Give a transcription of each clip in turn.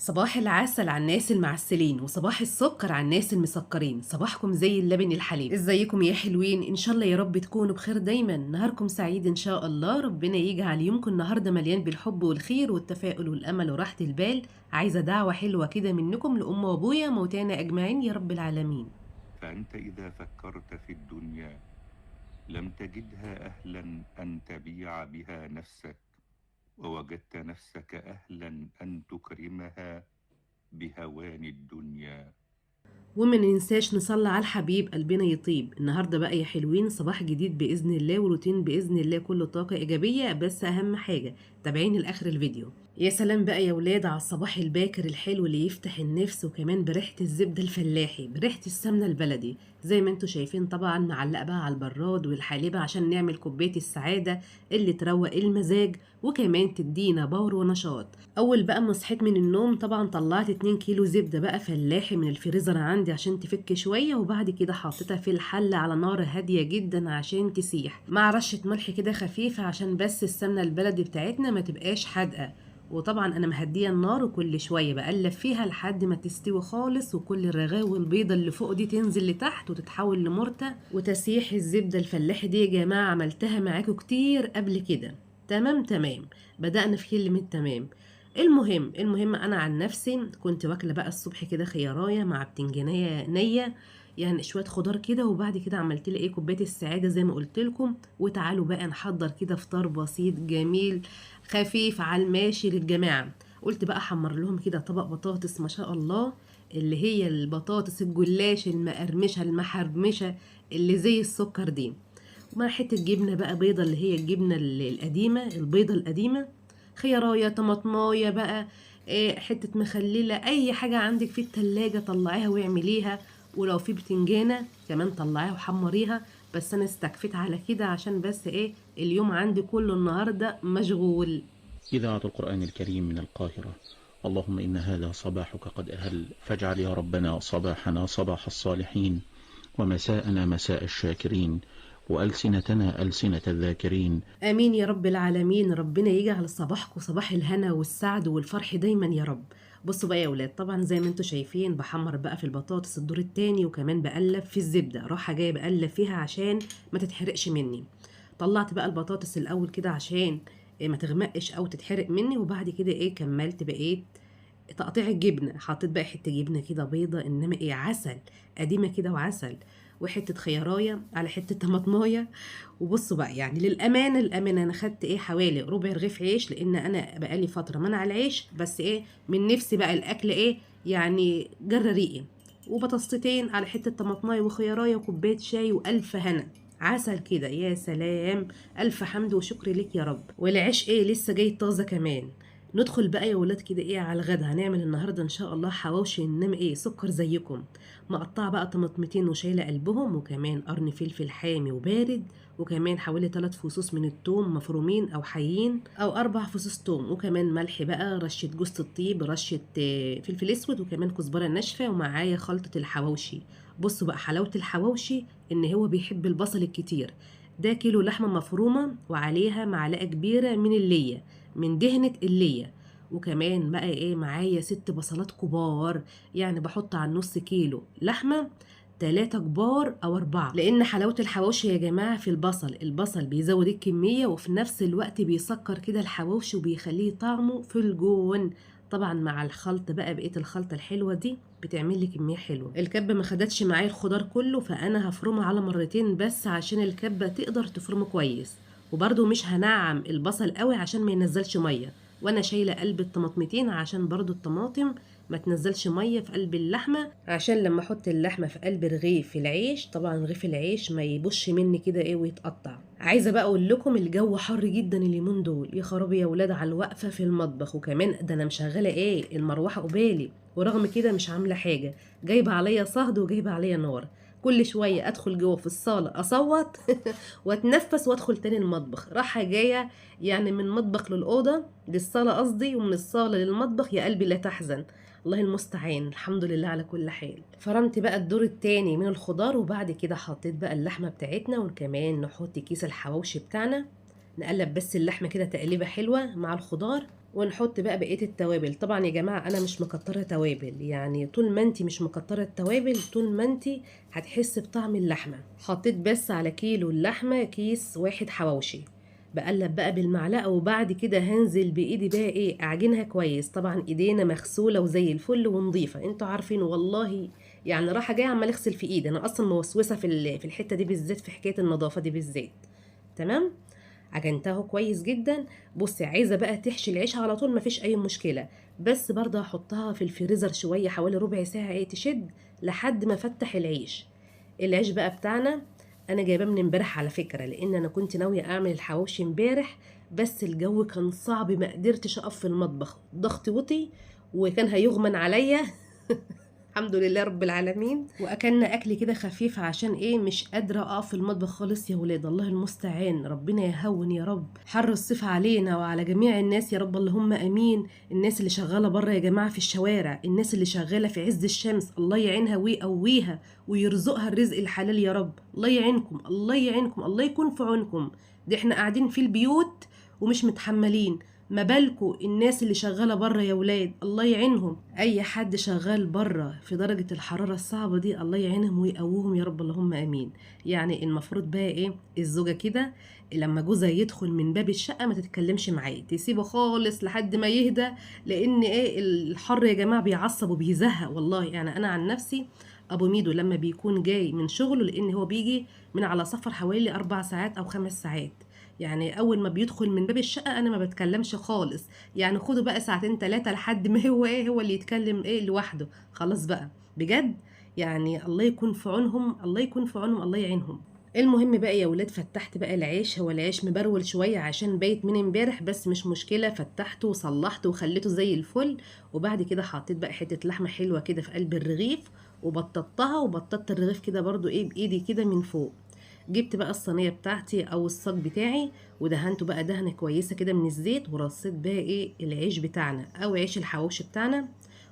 صباح العسل على الناس المعسلين وصباح السكر على الناس المسكرين. صباحكم زي اللبن الحليب. ازيكم يا حلوين؟ ان شاء الله يا رب تكونوا بخير دايما. نهاركم سعيد ان شاء الله. ربنا يجعل يومكم النهارده مليان بالحب والخير والتفاؤل والامل وراحة البال. عايزه دعوه حلوه كده منكم لام وابويا موتانا اجمعين يا رب العالمين. فأنت إذا فكرت في الدنيا لم تجدها أهلا أن تبيع بها نفسك، ووجدت نفسك أهلا أن تكرمها بهوان الدنيا. وما ننساش نصلي على الحبيب قلبنا يطيب. النهارده بقى يا حلوين صباح جديد باذن الله وروتين باذن الله كله طاقه ايجابيه، بس اهم حاجه تابعيني لاخر الفيديو. يا سلام بقى يا ولاد على الصباح الباكر الحلو اللي يفتح النفس، وكمان بريحه الزبده الفلاحي بريحه السمنه البلدي زي ما انتوا شايفين. طبعا معلقه بقى على البراد والحليبه عشان نعمل كوبايه السعاده اللي تروق المزاج وكمان تدينا باور ونشاط. اول بقى ما صحيت من النوم طبعا طلعت 2 كيلو زبده بقى فلاحي من الفريزر عندي عشان تفك شويه، وبعد كده حطيتها في الحله على نار هاديه جدا عشان تسيح مع رشه ملح كده خفيفه عشان بس السمنه البلدي بتاعتنا ما تبقاش حادقه. وطبعا انا مهديه النار وكل شويه بقلب فيها لحد ما تستوي خالص، وكل الرغاوي البيضه اللي فوق دي تنزل لتحت وتتحول لمرتة. وتسيح الزبده الفلاحي دي يا جماعه عملتها معاكم كتير قبل كده. تمام. بدأنا في كلمة تمام. المهم انا عن نفسي كنت واكله بقى الصبح كده خيارايه مع بتنجانيه نيه، يعني شويه خضار كده، وبعد كده عملت لي ايه كوبايه السعاده زي ما قلت لكم. وتعالوا بقى نحضر كده فطار بسيط جميل خفيف على الماشي للجماعه. قلت بقى احمر لهم كده طبق بطاطس ما شاء الله، اللي هي البطاطس الجلاش المقرمشه المحرمشه اللي زي السكر دي، ومع حته جبنه بقى بيضه اللي هي الجبنه القديمه البيضه القديمه، خيارايه طماطمايه بقى، حته مخلله، اي حاجه عندك في التلاجة طلعيها واعمليها. ولو في بتنجانه كمان طلعيها وحمريها. بس انا استكفيت على كده عشان بس اليوم عندي كله النهارده مشغول. إذاعة القرآن الكريم من القاهرة. اللهم إن هذا صباحك قد أهل، فاجعل يا ربنا صباحنا صباح الصالحين، ومساءنا مساء الشاكرين، وألسنتنا ألسنة الذاكرين. امين يا رب العالمين. ربنا يجعل صباحكم صباح الهنا والسعد والفرح دايما يا رب. بصوا بقى يا ولاد، طبعا زي ما انتوا شايفين بحمر بقى في البطاطس الدور التاني، وكمان بقلب في الزبده رايحه جايه بقلب فيها عشان ما تتحرقش مني. طلعت بقى البطاطس الاول كده عشان ما تغمقش او تتحرق مني، وبعد كده كملت بقيت تقطيع الجبنه. حطيت بقى حته جبنه كده بيضه، انما عسل قديمه كده وعسل، وحته خيارايه على حته طماطمايه. وبصوا بقى يعني للامانه انا خدت حوالي ربع رغيف عيش، لان انا بقالي فتره منع العيش، بس من نفسي بقى الاكل يعني جرى ريقي. وبطاطستين على حته طماطمايه وخيارايه وكوبايه شاي والف هنا عسل كده. يا سلام، الف حمد وشكر لك يا رب. والعيش لسه جاي طازه كمان. ندخل بقى يا ولاد كده على الغدا. هنعمل النهارده ان شاء الله حواوشي، انما سكر زيكم. مقطعه بقى طماطمتين وشايله قلبهم، وكمان قرن فلفل حامي وبارد، وكمان حوالي 3 فصوص من التوم مفرومين او حيين، او 4 فصوص توم، وكمان ملح بقى، رشه جوز الطيب، رشه فلفل اسود، وكمان كزبره ناشفه، ومعايا خلطه الحواوشي. بصوا بقى حلاوه الحواوشي ان هو بيحب البصل الكتير. ده كيلو لحمه مفرومه وعليها معلقه كبيره من الليه، من دهنه الليه. وكمان بقى معايا 6 بصلات كبار، يعني بحط على النص كيلو لحمه 3 كبار او 4، لان حلاوه الحواوشي يا جماعه في البصل بيزود الكميه، وفي نفس الوقت بيسكر كده الحواوشي وبيخليه طعمه في الجون. طبعا مع الخلط بقى بقيه الخلطه الحلوه دي بتعمل لي كميه حلوه. الكبه ما خدتش معايا الخضار كله، فانا هفرمها على مرتين بس عشان الكبه تقدر تفرمه كويس. وبرده مش هنعم البصل قوي عشان ما ينزلش ميه، وانا شايله قلب الطماطمتين عشان برضو الطماطم ما تنزلش ميه في قلب اللحمه، عشان لما احط اللحمه في قلب رغيف العيش طبعا رغيف العيش ما يبوش مني كده ويتقطع. عايزه بقى اقول لكم الجو حر جدا اليومين دول، يا خرابي يا ولاد على الوقفه في المطبخ، وكمان ده انا مشغله المروحه قبالي، ورغم كده مش عامله حاجه، جايبه عليا صهد وجايبه عليا نار. كل شويه ادخل جوه في الصاله اصوت واتنفس وادخل تاني المطبخ رايحه جايه، يعني من مطبخ للاوضه للصاله قصدي، ومن الصاله للمطبخ، يا قلبي لا تحزن. الله المستعان. الحمد لله على كل حال. فرمت بقى الدور التاني من الخضار، وبعد كده حطيت بقى اللحمه بتاعتنا، وكمان نحط كيس الحواوشي بتاعنا، نقلب بس اللحمه كده تقليبه حلوه مع الخضار، ونحط بقى بقية التوابل. طبعا يا جماعة انا مش مكترة توابل، يعني طول ما انتي مش مكترة التوابل طول ما انتي هتحس بطعم اللحمة. حطيت بس على كيلو اللحمة كيس واحد حواوشي. بقلب بقى بالمعلقة، وبعد كده هنزل بايدي بقى ايه اعجنها كويس. طبعا ايدينا مغسولة وزي الفل ونظيفة، انتوا عارفين والله يعني راحة جاية عمال اغسل في ايدي. انا اصلا موسوسة في الحتة دي بالذات، في حكاية النظافة دي بالذات. تمام. عجنتها كويس جدا. بصي عايزه بقى تحشي العيش على طول مفيش اي مشكله، بس برضه هحطها في الفريزر شويه حوالي ربع ساعه ايه تشد لحد ما افتح العيش. العيش بقى بتاعنا انا جايباه من امبارح على فكره، لان انا كنت ناويه اعمل الحواوشي امبارح، بس الجو كان صعب ما قدرتش اقف في المطبخ، ضغطي وطي وكان هيغمن عليا. الحمد لله رب العالمين. واكلنا اكل كده خفيف عشان ايه مش قادره اقف في المطبخ خالص يا ولاد. الله المستعان، ربنا يهون يا رب. حر الصيف علينا وعلى جميع الناس يا رب، اللهم امين. الناس اللي شغاله بره يا جماعه في الشوارع، الناس اللي شغاله في عز الشمس، الله يعينها ويقويها ويرزقها الرزق الحلال يا رب. الله يعينكم الله يعينكم الله يكون في عونكم. دي احنا قاعدين في البيوت ومش متحملين، ما بالكوا الناس اللي شغاله بره يا ولاد، الله يعينهم. اي حد شغال بره في درجه الحراره الصعبه دي الله يعينهم ويقويهم يا رب، اللهم امين. يعني المفروض بقى ايه الزوجه كده لما جوزها يدخل من باب الشقه ما تتكلمش معاه، تسيبه خالص لحد ما يهدى، لان ايه الحر يا جماعه بيعصب وبيزهق والله. يعني انا عن نفسي ابو ميدو لما بيكون جاي من شغله، لان هو بيجي من على سفر حوالي 4 ساعات او 5 ساعات، يعني اول ما بيدخل من باب الشقه انا ما بتكلمش خالص. يعني خدوا بقى ساعتين 3 لحد ما هو ايه هو اللي يتكلم ايه لوحده، خلاص بقى بجد. يعني الله يكون في عونهم الله يكون في عونهم الله يعينهم. المهم بقى يا ولاد فتحت بقى العيش، هو العيش مبرول شويه عشان بايت من امبارح، بس مش مشكله، فتحته وصلحته وخليته زي الفل. وبعد كده حطيت بقى حته لحمه حلوه كده في قلب الرغيف، وبططتها وبططت الرغيف كده برضو ايه بايدي كده من فوق. جبت بقى الصينيه بتاعتي او الصاج بتاعي ودهنته بقى دهنه كويسه كده من الزيت، ورصيت بقى ايه العيش بتاعنا او عيش الحواوشي بتاعنا،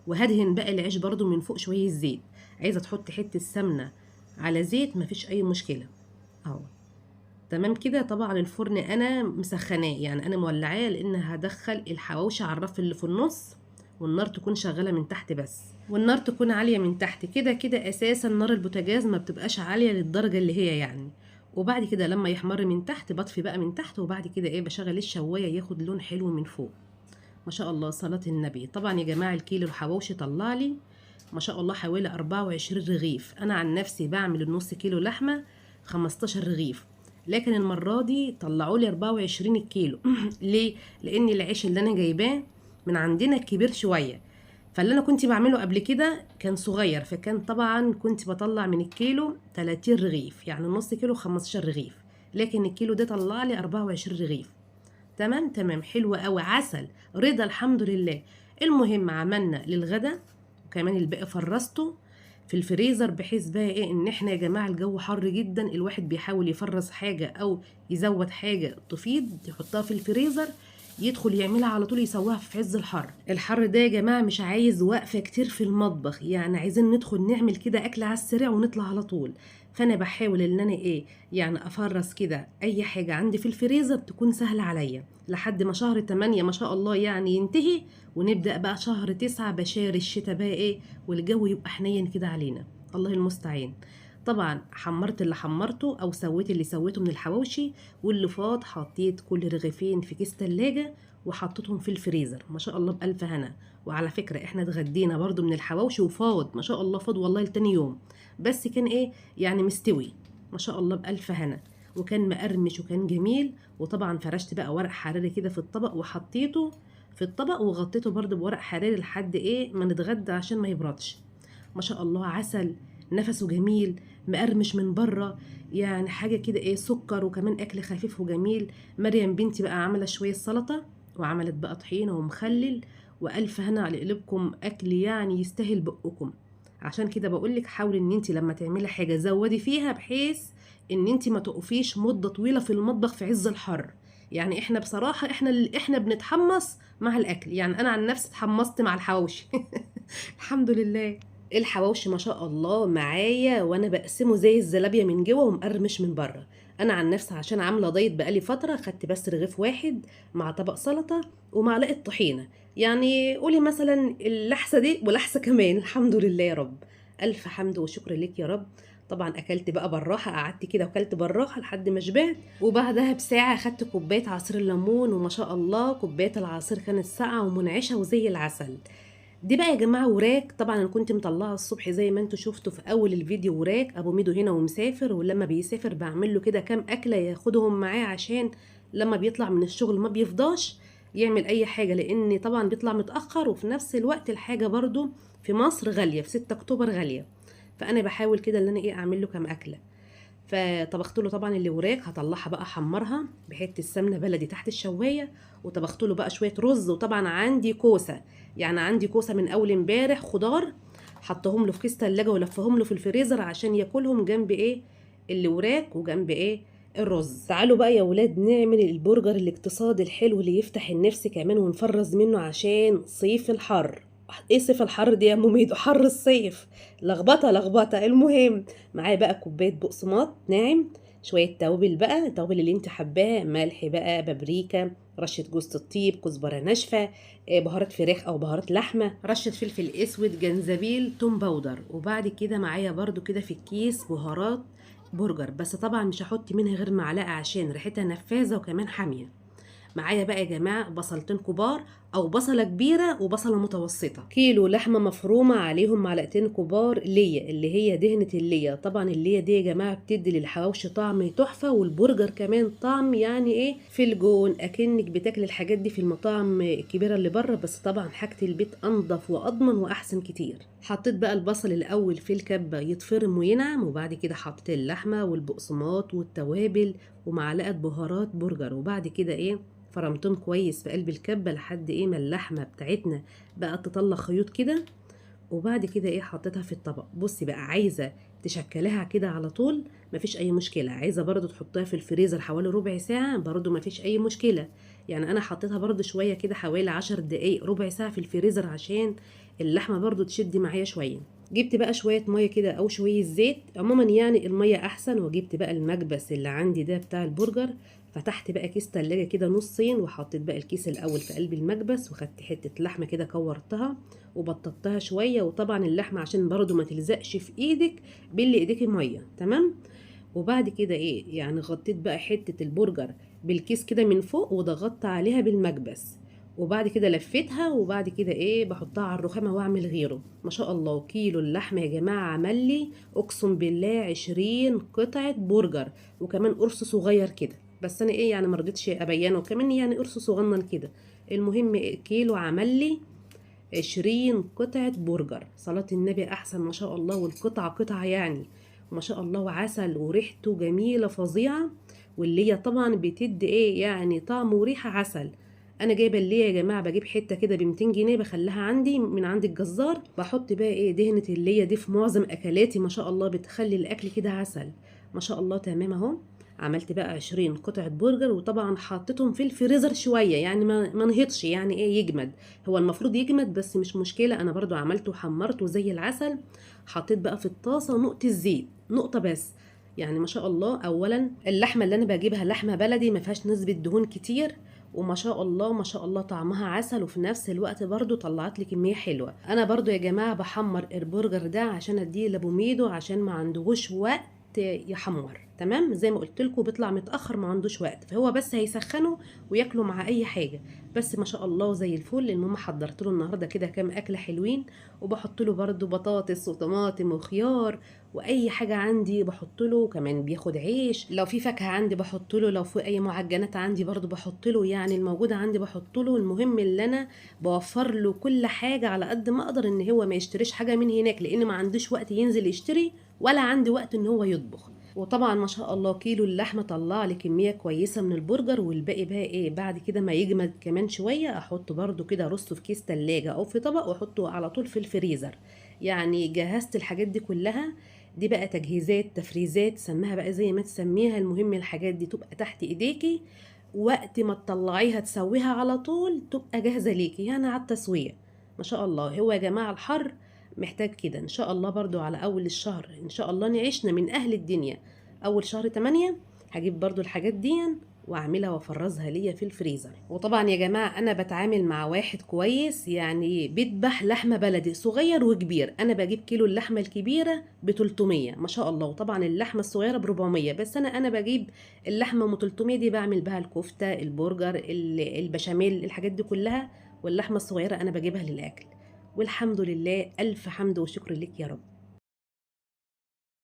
وهدهن بقى العيش برضو من فوق شويه زيت. عايزه تحط حته سمنه على زيت مفيش اي مشكله اهو. تمام كده. طبعا الفرن انا مسخناه، يعني انا مولعاه، لان هدخل الحواوشي على الرف اللي في النص، والنار تكون شغاله من تحت بس، والنار تكون عاليه من تحت. كده كده اساسا نار البوتاجاز ما بتبقاش عاليه للدرجه اللي هي يعني. وبعد كده لما يحمر من تحت بطفي بقى من تحت، وبعد كده ايه بشغل الشوايه ياخد لون حلو من فوق. ما شاء الله صلاة النبي. طبعا يا جماعه الكيلو الحواوشي طلع لي ما شاء الله حوالي 24 رغيف. انا عن نفسي بعمل النص كيلو لحمه 15 رغيف، لكن المره دي طلعوا لي 24 الكيلو. ليه؟ لان العيش اللي انا جايباه من عندنا كبير شويه، فاللي انا كنت بعمله قبل كده كان صغير، فكان طبعا كنت بطلع من الكيلو 30 رغيف، يعني نص كيلو 15 رغيف، لكن الكيلو ده طلع لي 24 رغيف. تمام تمام حلو قوي عسل رضا الحمد لله. المهم عملنا للغدا، وكمان الباقي فرزته في الفريزر، بحيث بقى ايه ان احنا يا جماعه الجو حر جدا، الواحد بيحاول يفرز حاجه او يزود حاجه تفيد يحطها في الفريزر، يدخل يعملها على طول يسويها في عز الحر. الحر ده يا جماعه مش عايز وقفه كتير في المطبخ، يعني عايزين ندخل نعمل كده اكل على السريع ونطلع على طول. فانا بحاول ان انا ايه يعني افرز كده اي حاجه عندي في الفريزر تكون سهله عليا، لحد ما شهر 8 ما شاء الله يعني ينتهي، ونبدأ بقى شهر 9 بشار الشتاء بقى ايه، والجو يبقى حنين كده علينا، الله المستعان. طبعا حمرت اللي حمرته او سويت اللي سويته من الحواوشي، واللي فاض حطيت كل رغيفين في كيس تلاجة وحطيتهم في الفريزر ما شاء الله بألف هنا. وعلى فكرة احنا اتغدينا برضو من الحواوشي وفاض ما شاء الله، فاض والله لتاني يوم، بس كان ايه يعني مستوي ما شاء الله بألف هنا، وكان مقرمش وكان جميل. وطبعا فرشت بقى ورق حراري كده في الطبق وحطيته في الطبق، وغطيته برضو بورق حراري لحد ايه ما نتغدى عشان ما يبردش. ما شاء الله عسل، نفسه جميل، مقرمش من بره، يعني حاجه كده ايه سكر، وكمان اكل خفيف وجميل. مريم بنتي بقى عملت شويه سلطه، وعملت بقى طحينه ومخلل، والف هنا على قلبكم، اكل يعني يستاهل بقكم. عشان كده بقولك حاولي ان انت لما تعملي حاجه زودي فيها، بحيث ان انت ما تقفيش مده طويله في المطبخ في عز الحر. يعني احنا بصراحه احنا بنتحمص مع الاكل، يعني انا عن نفسي اتحمصت مع الحواوشي. الحمد لله. الحواوشي ما شاء الله معايا وانا بقسمه زي الزلابيه من جوه ومقرمش من بره. انا عن نفسي عشان عامله دايت بقالي فتره خدت بس رغيف واحد مع طبق سلطه ومعلقه طحينه، يعني قولي مثلا اللحسه دي ولحسه كمان. الحمد لله يا رب، الف حمد وشكر لك يا رب. طبعا اكلت بقى بالراحه، قعدت كده وكلت بالراحه لحد ما شبعت، وبعدها بساعه خدت كوبايه عصير الليمون، وما شاء الله كوبايه العصير كانت ساقعه ومنعشه وزي العسل. دي بقى يا جماعة وراك، طبعا انا كنت مطلعه الصبح زي ما انتوا شفتوا في اول الفيديو. وراك ابو ميدو هنا ومسافر، ولما بيسافر بعمل له كده كام اكلة ياخدهم معاه عشان لما بيطلع من الشغل ما بيفضاش يعمل اي حاجة، لان طبعا بيطلع متأخر، وفي نفس الوقت الحاجة برضو في مصر غالية، في 6 اكتوبر غالية. فانا بحاول كده ان انا اعمل له كام اكلة. فطبخت له طبعا اللي وراك، هطلعها بقى احمرها بحته السمنه بلدي تحت الشوايه، وطبخت له بقى شويه رز، وطبعا عندي كوسه، يعني عندي كوسه من اول امبارح خضار، حطهم له في كيس تلاجة ولفهم له في الفريزر عشان ياكلهم جنب ايه اللي وراك وجنب ايه الرز. تعالوا بقى يا ولاد نعمل البرجر الاقتصادي الحلو اللي يفتح النفس كمان ونفرز منه عشان صيف الحر. ايه صيف الحر دي يا ام ميدو؟ حر الصيف، لخبطه لخبطه. المهم معايا بقى كوبايه بقسماط ناعم، شويه توابل بقى، التوابل اللي انت حباها، ملح بقى، بابريكا، رشه جوز الطيب، كزبره ناشفه، بهارات فراخ او بهارات لحمه، رشه فلفل اسود، جنزبيل، توم باودر. وبعد كده معايا برضو كده في الكيس بهارات برجر، بس طبعا مش هحط منها غير معلقه عشان ريحتها نفاذه وكمان حاميه. معايا بقى يا جماعة بصلتين كبار أو بصلة كبيرة وبصلة متوسطة، كيلو لحمة مفرومة عليهم معلقتين كبار ليا اللي هي دهنة الليا. طبعا الليا دي يا جماعة بتدي للحواوشي طعم تحفة، والبرجر كمان طعم يعني ايه في الجون، أكنك بتاكل الحاجات دي في المطاعم الكبيرة اللي بره، بس طبعا حاجة البيت أنضف وأضمن وأحسن كتير. حطيت بقى البصل الأول في الكبة يتفرم وينعم، وبعد كده حطيت اللحمة والبقسماط والتوابل ومعلقة بهارات برجر، وبعد كده ايه فرمتهم كويس في قلب الكبة لحد ايه ما اللحمة بتاعتنا بقى تطلع خيوط كده. وبعد كده ايه حطيتها في الطبق. بصي بقى، عايزة تشكلها كده على طول مفيش اي مشكلة، عايزة برضو تحطها في الفريزر حوالي ربع ساعة برضو مفيش اي مشكلة. يعني انا حطيتها برضو شوية كده حوالي 10 دقايق ربع ساعة في الفريزر عشان اللحمة برضو تشد معايا شوية. جبت بقى شوية مية كده او شوية زيت، عموما يعني المية احسن. وجبت بقى المكبس اللي عندي ده بتاع البرجر، فتحت بقى كيس تلاجة كده نصين، وحطيت بقى الكيس الاول في قلب المكبس، وخدت حتة لحمة كده كورتها وبططتها شوية. وطبعا اللحمة عشان برضو ما تلزقش في ايدك باللي ايديكي مية، تمام. وبعد كده ايه يعني غطيت بقى حتة البرجر بالكيس كده من فوق وضغطت عليها بالمكبس، وبعد كده لفيتها، وبعد كده ايه بحطها على الرخامة واعمل غيره. ما شاء الله كيلو اللحمة يا جماعة عمل لي اقسم بالله 20 قطعة برجر، وكمان قرص صغير كده، بس انا ايه يعني مرضتش ابينه، وكمان يعني قرص صغنن كده. المهم كيلو عمل لي 20 قطعة برجر. صلاة النبي أحسن ما شاء الله، والقطعة قطعة يعني ما شاء الله، وعسل وريحته جميلة فظيعة. واللي هي طبعا بتدي ايه يعني طعم وريحة عسل. انا جايبه اللي يا جماعه بجيب حته كده ب 200 جنيه بخليها عندي من عند الجزار، بحط بقى ايه دهنه اللي دي في معظم اكلاتي، ما شاء الله بتخلي الاكل كده عسل ما شاء الله. تمام اهو، عملت بقى 20 قطعة برجر، وطبعا حطيتهم في الفريزر شوية يعني ما نهضش، يعني ايه يجمد، هو المفروض يجمد بس مش مشكلة، انا برضو عملته وحمرته زي العسل. حطيت بقى في الطاسة نقطة زيت، نقطة بس، يعني ما شاء الله. اولا اللحمة اللي انا بجيبها لحمة بلدي ما فيهاش نسبة دهون كتير، وما شاء الله ما شاء الله طعمها عسل، وفي نفس الوقت برضو طلعت لي كمية حلوة. انا برضو يا جماعة بحمر البرجر ده عشان اديه لابو ميدو عشان ما عندهوش وقت يحمر، تمام. زي ما قلت لكم بيطلع متاخر ما عندوش وقت، فهو بس هيسخنه وياكله مع اي حاجه. بس ما شاء الله زي الفل. المهم حضرت له النهارده كده كام اكله حلوين، وبحط له برده بطاطس وطماطم وخيار واي حاجه عندي بحط له، كمان بياخد عيش، لو في فاكهه عندي بحط له، لو في اي معجنات عندي برده بحط له، يعني الموجوده عندي بحط له. المهم اللي انا بوفر له كل حاجه على قد ما اقدر، ان هو ما يشتريش حاجه من هناك لان ما عندوش وقت ينزل يشتري، ولا عندي وقت ان هو يطبخ. وطبعا ما شاء الله كيلو اللحمه طلع لي كميه كويسه من البرجر. والباقي بقى ايه بعد كده ما يجمد كمان شويه احطه برده كده ارصه في كيس تلاجة او في طبق واحطه على طول في الفريزر. يعني جهزت الحاجات دي كلها، دي بقى تجهيزات تفريزات سميها بقى زي ما تسميها. المهم الحاجات دي تبقى تحت ايديكي، وقت ما تطلعيها تسويها على طول تبقى جاهزه ليكي يعني على التسويه. ما شاء الله هو يا جماعه الحر محتاج كده. ان شاء الله برضو على اول الشهر ان شاء الله نعيشنا من اهل الدنيا، اول شهر 8 هجيب برضو الحاجات دي واعملها وافرزها ليا في الفريزر. وطبعا يا جماعه انا بتعامل مع واحد كويس، يعني بيذبح لحمه بلدي صغير وكبير. انا بجيب كيلو اللحمه الكبيره ب 300 ما شاء الله، وطبعا اللحمه الصغيره ب 400، بس انا بجيب اللحمه ام 300 دي بعمل بها الكفته، البرجر، البشاميل، الحاجات دي كلها. واللحمه الصغيره انا بجيبها للاكل. والحمد لله، الف حمد وشكر لك يا رب.